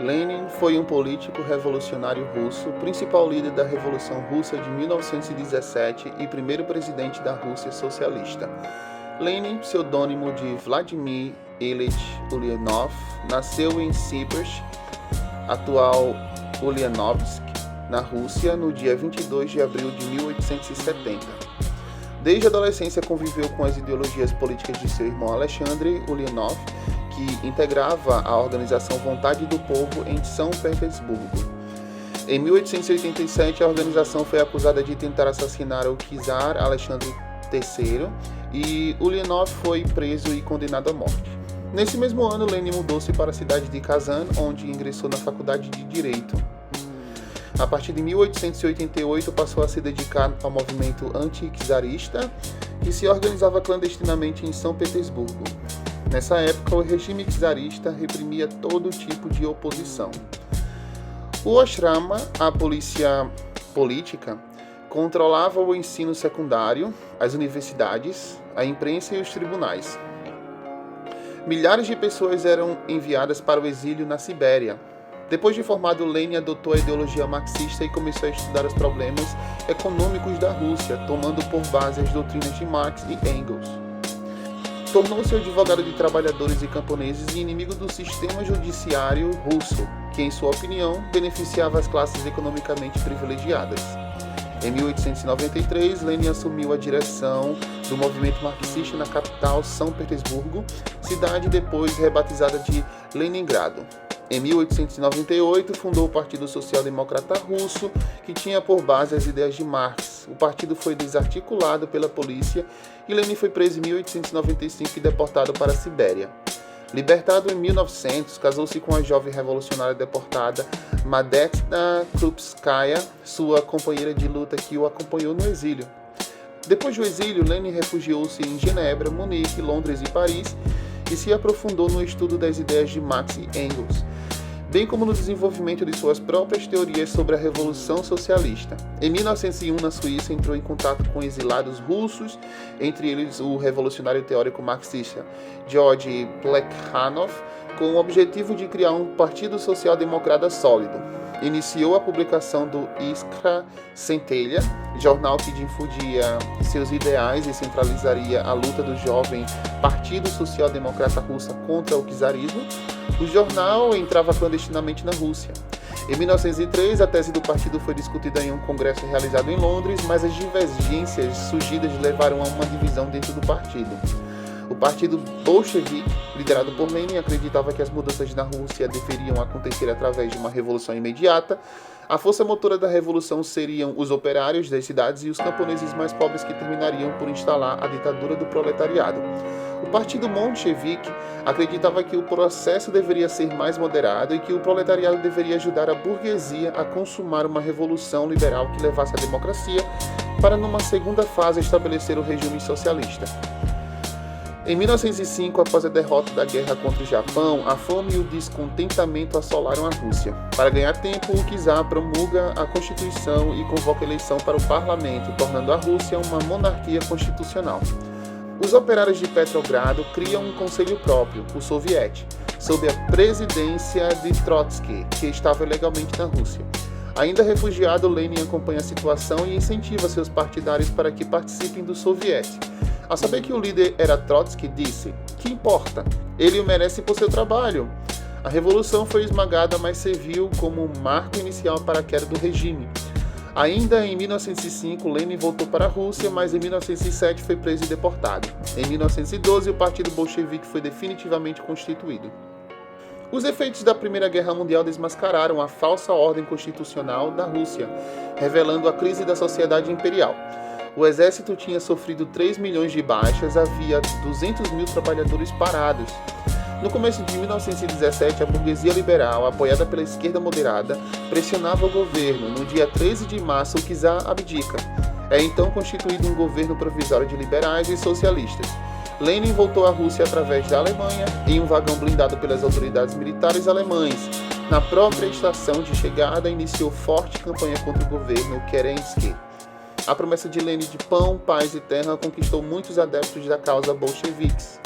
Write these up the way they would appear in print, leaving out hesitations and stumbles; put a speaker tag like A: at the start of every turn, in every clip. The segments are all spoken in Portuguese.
A: Lenin foi um político revolucionário russo, principal líder da Revolução Russa de 1917 e primeiro presidente da Rússia socialista. Lenin, pseudônimo de Vladimir Ilyich Ulyanov, nasceu em Siversk, atual Ulyanovsk, na Rússia, no dia 22 de abril de 1870. Desde a adolescência conviveu com as ideologias políticas de seu irmão Alexandre Ulyanov, que integrava a organização Vontade do Povo em São Petersburgo. Em 1887, a organização foi acusada de tentar assassinar o czar Alexandre III e Ulyanov foi preso e condenado à morte. Nesse mesmo ano, Lenin mudou-se para a cidade de Kazan, onde ingressou na Faculdade de Direito. A partir de 1888, passou a se dedicar ao movimento anti-czarista, que se organizava clandestinamente em São Petersburgo. Nessa época, o regime czarista reprimia todo tipo de oposição. O Oshrama, a polícia política, controlava o ensino secundário, as universidades, a imprensa e os tribunais. Milhares de pessoas eram enviadas para o exílio na Sibéria. Depois de formado, Lenin adotou a ideologia marxista e começou a estudar os problemas econômicos da Rússia, tomando por base as doutrinas de Marx e Engels. Tornou-se advogado de trabalhadores e camponeses e inimigo do sistema judiciário russo, que, em sua opinião, beneficiava as classes economicamente privilegiadas. Em 1893, Lenin assumiu a direção do movimento marxista na capital, São Petersburgo, cidade depois rebatizada de Leningrado. Em 1898, fundou o Partido Social Democrata Russo, que tinha por base as ideias de Marx. O partido foi desarticulado pela polícia e Lenin foi preso em 1895 e deportado para a Sibéria. Libertado em 1900, casou-se com a jovem revolucionária deportada Nadezhda Krupskaya, sua companheira de luta que o acompanhou no exílio. Depois do exílio, Lenin refugiou-se em Genebra, Munique, Londres e Paris e se aprofundou no estudo das ideias de Marx e Engels, bem como no desenvolvimento de suas próprias teorias sobre a Revolução Socialista. Em 1901, na Suíça, entrou em contato com exilados russos, entre eles o revolucionário teórico marxista Georgy Plekhanov, com o objetivo de criar um partido social-democrata sólido. Iniciou a publicação do Iskra Centelha, jornal que difundia seus ideais e centralizaria a luta do jovem Partido Social-Democrata Russo contra o czarismo. O jornal entrava clandestinamente na Rússia. Em 1903, a tese do partido foi discutida em um congresso realizado em Londres, mas as divergências surgidas levaram a uma divisão dentro do partido. O partido bolchevique, liderado por Lenin, acreditava que as mudanças na Rússia deveriam acontecer através de uma revolução imediata. A força motora da revolução seriam os operários das cidades e os camponeses mais pobres que terminariam por instalar a ditadura do proletariado. O partido bolchevique acreditava que o processo deveria ser mais moderado e que o proletariado deveria ajudar a burguesia a consumar uma revolução liberal que levasse à democracia para, numa segunda fase, estabelecer o regime socialista. Em 1905, após a derrota da guerra contra o Japão, a fome e o descontentamento assolaram a Rússia. Para ganhar tempo, o czar promulga a Constituição e convoca eleição para o parlamento, tornando a Rússia uma monarquia constitucional. Os operários de Petrogrado criam um conselho próprio, o Soviet, sob a presidência de Trotsky, que estava ilegalmente na Rússia. Ainda refugiado, Lenin acompanha a situação e incentiva seus partidários para que participem do Soviet. Ao saber que o líder era Trotsky, disse: "Que importa? Ele o merece por seu trabalho." A revolução foi esmagada, mas serviu como um marco inicial para a queda do regime. Ainda em 1905, Lenin voltou para a Rússia, mas em 1907 foi preso e deportado. Em 1912, o Partido Bolchevique foi definitivamente constituído. Os efeitos da Primeira Guerra Mundial desmascararam a falsa ordem constitucional da Rússia, revelando a crise da sociedade imperial. O exército tinha sofrido 3 milhões de baixas, havia 200 mil trabalhadores parados. No começo de 1917, a burguesia liberal, apoiada pela esquerda moderada, pressionava o governo. No dia 13 de março, o czar abdica. É então constituído um governo provisório de liberais e socialistas. Lenin voltou à Rússia através da Alemanha, em um vagão blindado pelas autoridades militares alemães. Na própria estação de chegada, iniciou forte campanha contra o governo Kerensky. A promessa de Lenin de pão, paz e terra conquistou muitos adeptos da causa bolcheviques.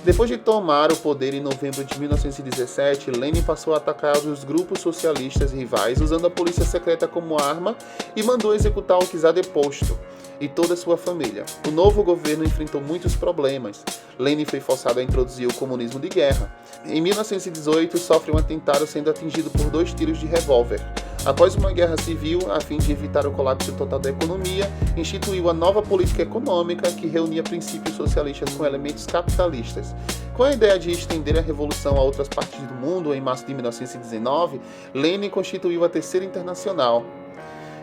A: Depois de tomar o poder em novembro de 1917, Lenin passou a atacar os grupos socialistas rivais usando a polícia secreta como arma e mandou executar o czar deposto e toda a sua família. O novo governo enfrentou muitos problemas. Lenin foi forçado a introduzir o comunismo de guerra. Em 1918, sofre um atentado sendo atingido por 2 tiros de revólver. Após uma guerra civil, a fim de evitar o colapso total da economia, instituiu a nova política econômica que reunia princípios socialistas com elementos capitalistas. Com a ideia de estender a revolução a outras partes do mundo, em março de 1919, Lenin constituiu a Terceira Internacional,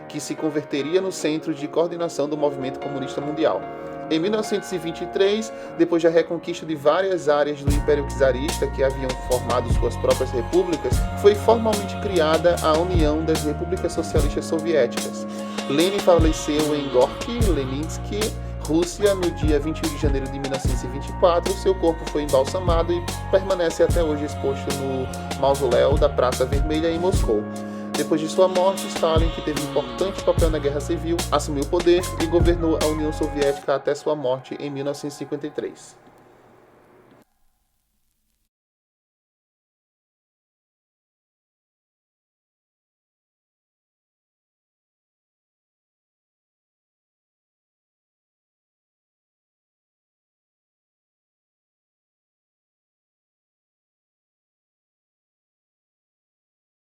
A: que se converteria no centro de coordenação do movimento comunista mundial. Em 1923, depois da reconquista de várias áreas do Império Czarista que haviam formado suas próprias repúblicas, foi formalmente criada a União das Repúblicas Socialistas Soviéticas. Lenin faleceu em Gorky, Leninsk, Rússia, no dia 21 de janeiro de 1924. Seu corpo foi embalsamado e permanece até hoje exposto no mausoléu da Praça Vermelha em Moscou. Depois de sua morte, Stalin, que teve um importante papel na Guerra Civil, assumiu o poder e governou a União Soviética até sua morte em 1953.